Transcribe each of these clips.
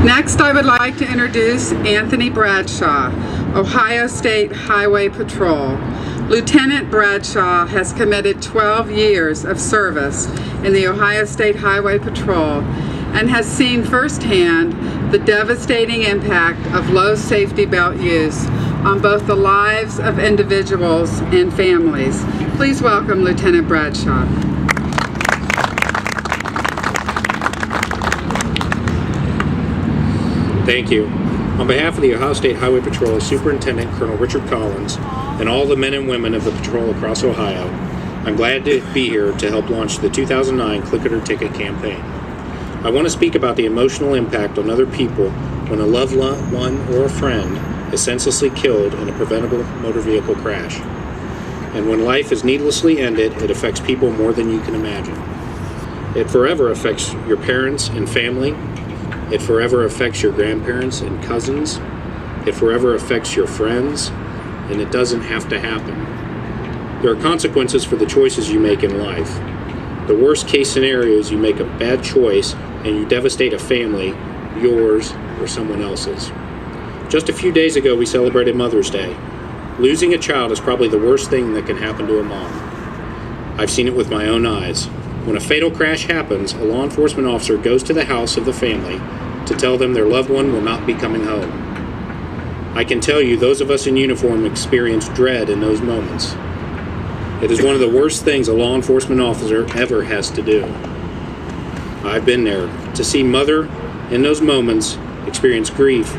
Next, I would like to introduce Anthony Bradshaw, Ohio State Highway Patrol. Lieutenant Bradshaw has committed 12 years of service in the Ohio State Highway Patrol and has seen firsthand the devastating impact of low safety belt use on both the lives of individuals and families. Please welcome Lieutenant Bradshaw. Thank you. On behalf of the Ohio State Highway Patrol Superintendent Colonel Richard Collins and all the men and women of the patrol across Ohio, I'm glad to be here to help launch the 2009 Click It or Ticket campaign. I want to speak about the emotional impact on other people when a loved one or a friend is senselessly killed in a preventable motor vehicle crash. And when life is needlessly ended, it affects people more than you can imagine. It forever affects your parents and family. It forever affects your grandparents and cousins. It forever affects your friends, and it doesn't have to happen. There are consequences for the choices you make in life. The worst case scenario is you make a bad choice and you devastate a family, yours or someone else's. Just a few days ago, we celebrated Mother's Day. Losing a child is probably the worst thing that can happen to a mom. I've seen it with my own eyes. When a fatal crash happens, a law enforcement officer goes to the house of the family to tell them their loved one will not be coming home. I can tell you, those of us in uniform experience dread in those moments. It is one of the worst things a law enforcement officer ever has to do. I've been there. To see Mother in those moments experience grief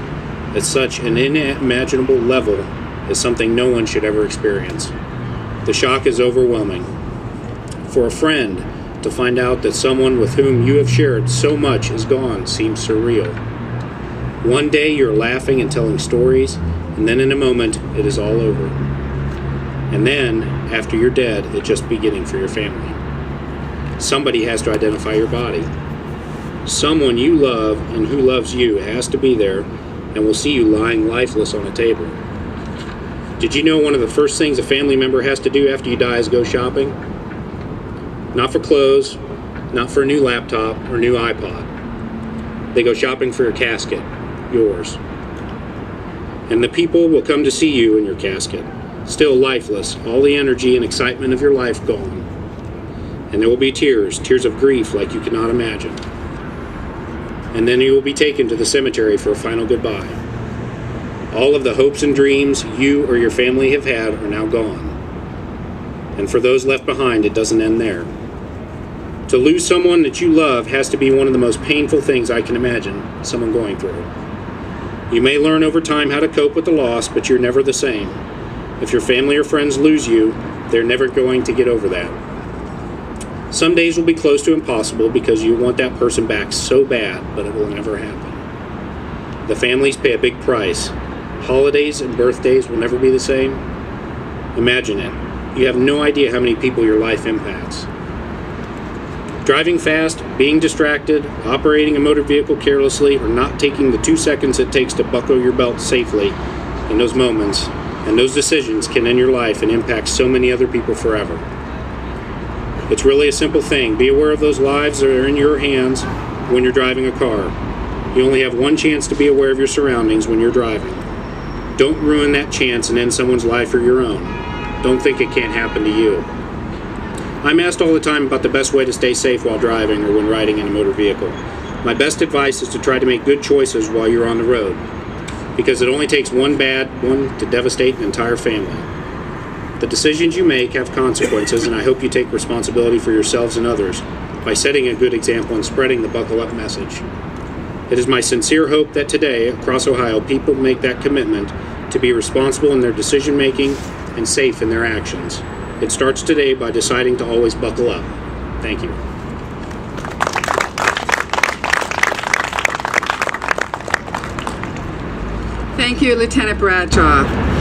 at such an unimaginable level is something no one should ever experience. The shock is overwhelming. For a friend, to find out that someone with whom you have shared so much is gone seems surreal. One day you're laughing and telling stories, and then in a moment it is all over. And then, after you're dead, it's just beginning for your family. Somebody has to identify your body. Someone you love and who loves you has to be there and will see you lying lifeless on a table. Did you know one of the first things a family member has to do after you die is go shopping? Not for clothes, not for a new laptop or new iPod. They go shopping for your casket, yours. And the people will come to see you in your casket, still lifeless, all the energy and excitement of your life gone. And there will be tears of grief like you cannot imagine. And then you will be taken to the cemetery for a final goodbye. All of the hopes and dreams you or your family have had are now gone. And for those left behind, it doesn't end there. To lose someone that you love has to be one of the most painful things I can imagine someone going through. You may learn over time how to cope with the loss, but you're never the same. If your family or friends lose you, they're never going to get over that. Some days will be close to impossible because you want that person back so bad, but it will never happen. The families pay a big price. Holidays and birthdays will never be the same. Imagine it. You have no idea how many people your life impacts. Driving fast, being distracted, operating a motor vehicle carelessly, or not taking the 2 seconds it takes to buckle your belt safely in those moments and those decisions can end your life and impact so many other people forever. It's really a simple thing. Be aware of those lives that are in your hands when you're driving a car. You only have one chance to be aware of your surroundings when you're driving. Don't ruin that chance and end someone's life or your own. Don't think it can't happen to you. I'm asked all the time about the best way to stay safe while driving or when riding in a motor vehicle. My best advice is to try to make good choices while you're on the road, because it only takes one bad one to devastate an entire family. The decisions you make have consequences, and I hope you take responsibility for yourselves and others by setting a good example and spreading the buckle up message. It is my sincere hope that today, across Ohio, people make that commitment to be responsible in their decision making and safe in their actions. It starts today by deciding to always buckle up. Thank you. Thank you, Lieutenant Bradshaw.